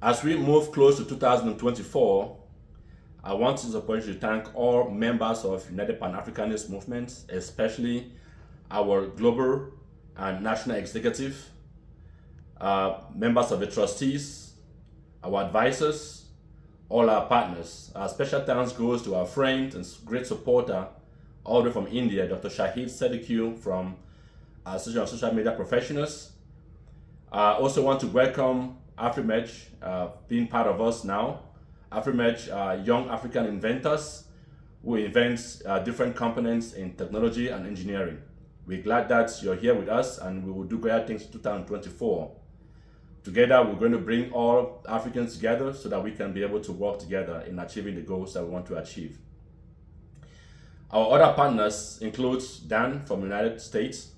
As we move close to 2024, I want to use this opportunity to thank all members of United Pan-Africanist movement, especially our global and national executive, members of the trustees, our advisors, all our partners. Our special thanks goes to our friend and great supporter all the way from India, Dr. Shahid Sadiq from Association of Social Media Professionals. I also want to welcome AfriMech being part of us now. AfriMech are young African inventors who invent different components in technology and engineering. We're glad that you're here with us, and we will do great things in 2024. Together, we're going to bring all Africans together so that we can be able to work together in achieving the goals that we want to achieve. Our other partners include Dan from the United States,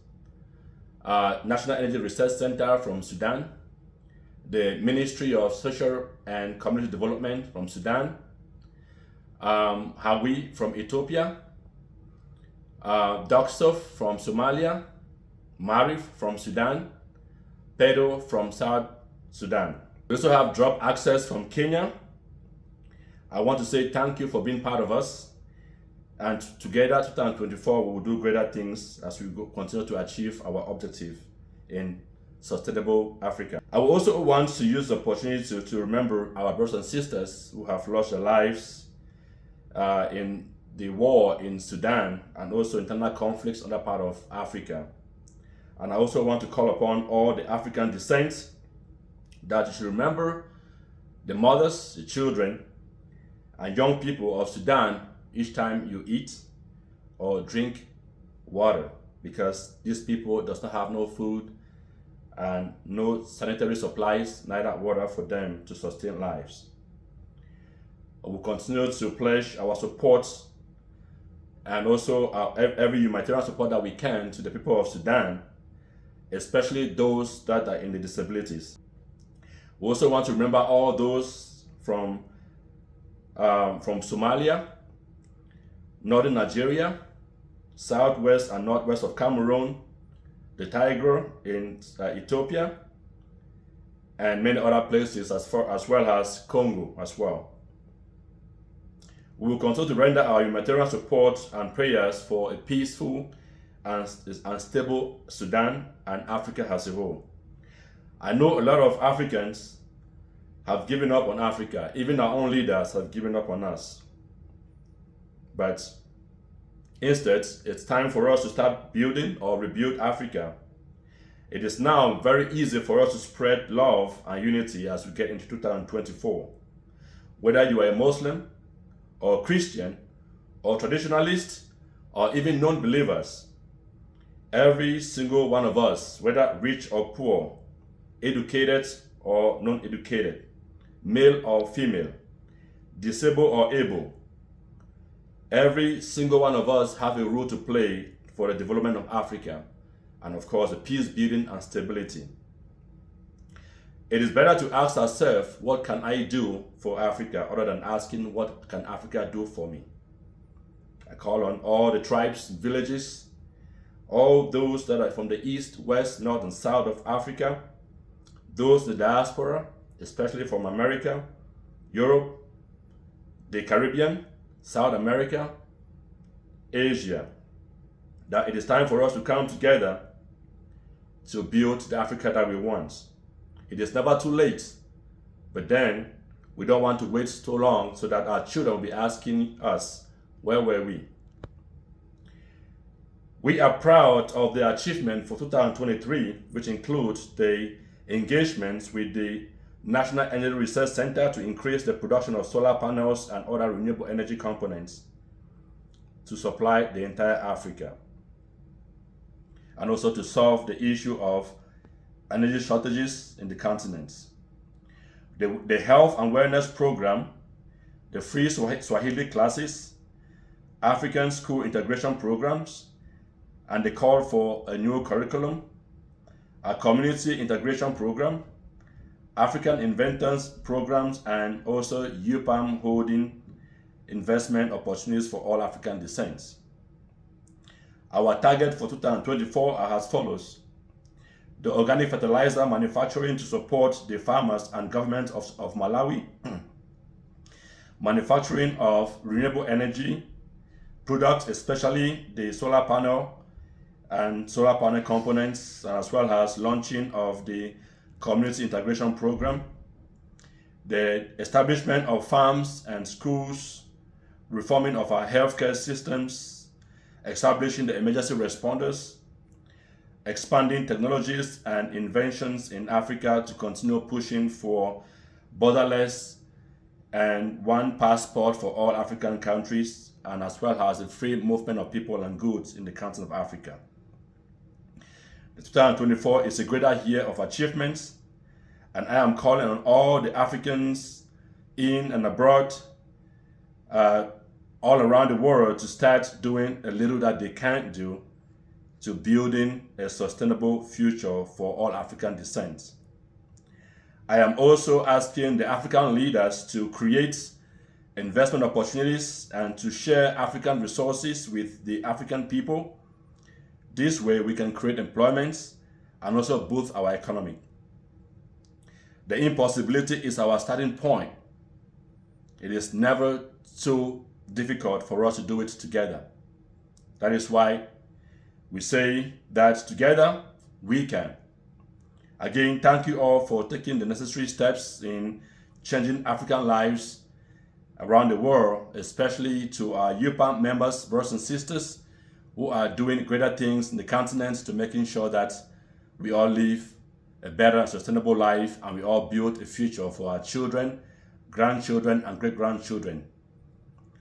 National Energy Research Center from Sudan, the Ministry of Social and Community Development from Sudan, Hawi from Ethiopia, Doxof from Somalia, Marif from Sudan, Pedro from South Sudan. We also have Drop Access from Kenya. I want to say thank you for being part of us. And together, 2024, we will do greater things as we continue to achieve our objective in sustainable Africa. I will also want to use the opportunity to remember our brothers and sisters who have lost their lives in the war in Sudan and also internal conflicts in other part of Africa. And I also want to call upon all the African descent that you should remember the mothers, the children, and young people of Sudan each time you eat or drink water, because these people does not have no food and no sanitary supplies, neither water for them to sustain lives. We will continue to pledge our support and also every humanitarian support that we can to the people of Sudan, especially those that are in the disabilities. We also want to remember all those from Somalia, northern Nigeria, southwest and northwest of Cameroon, the Tiger in Ethiopia, and many other places as well as Congo as well. We will continue to render our humanitarian support and prayers for a peaceful and stable Sudan and Africa as a whole. I know a lot of Africans have given up on Africa. Even our own leaders have given up on us. But instead, it's time for us to start building or rebuild Africa. It is now very easy for us to spread love and unity as we get into 2024. Whether you are a Muslim or Christian or traditionalist or even non-believers, every single one of us, whether rich or poor, educated or non-educated, male or female, disabled or able, every single one of us have a role to play for the development of Africa and, of course, the peace building and stability. It is better to ask ourselves, what can I do for Africa, other than asking, what can Africa do for me? I call on all the tribes, villages, all those that are from the east, west, north, and south of Africa, those in the diaspora, especially from America, Europe, the Caribbean, South America, Asia, that it is time for us to come together to build the Africa that we want. It is never too late, but then we don't want to wait too long so that our children will be asking us, where were we? We are proud of the achievement for 2023, which includes the engagements with the National Energy Research Center to increase the production of solar panels and other renewable energy components to supply the entire Africa, and also to solve the issue of energy shortages in the continent. The health and wellness program, the free Swahili classes, African school integration programs, and the call for a new curriculum, a community integration program, African inventors programs, and also UPAM holding investment opportunities for all African descents. Our target for 2024 are as follows: the organic fertilizer manufacturing to support the farmers and government of Malawi, manufacturing of renewable energy products, especially the solar panel and solar panel components, as well as launching of the community integration program, the establishment of farms and schools, reforming of our healthcare systems, establishing the emergency responders, expanding technologies and inventions in Africa to continue pushing for borderless and one passport for all African countries, and as well as the free movement of people and goods in the continent of Africa. The 2024 is a greater year of achievements, and I am calling on all the Africans in and abroad, all around the world, to start doing a little that they can do to building a sustainable future for all African descent. I am also asking the African leaders to create investment opportunities and to share African resources with the African people. This way we can create employment and also boost our economy. The impossibility is our starting point. It is never too difficult for us to do it together. That is why we say that together we can. Again, thank you all for taking the necessary steps in changing African lives around the world, especially to our UPAM members, brothers and sisters, who are doing greater things in the continent to making sure that we all live a better and sustainable life, and we all build a future for our children, grandchildren, and great-grandchildren.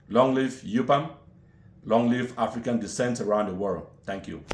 Long live UPAM, long live African descent around the world. Thank you.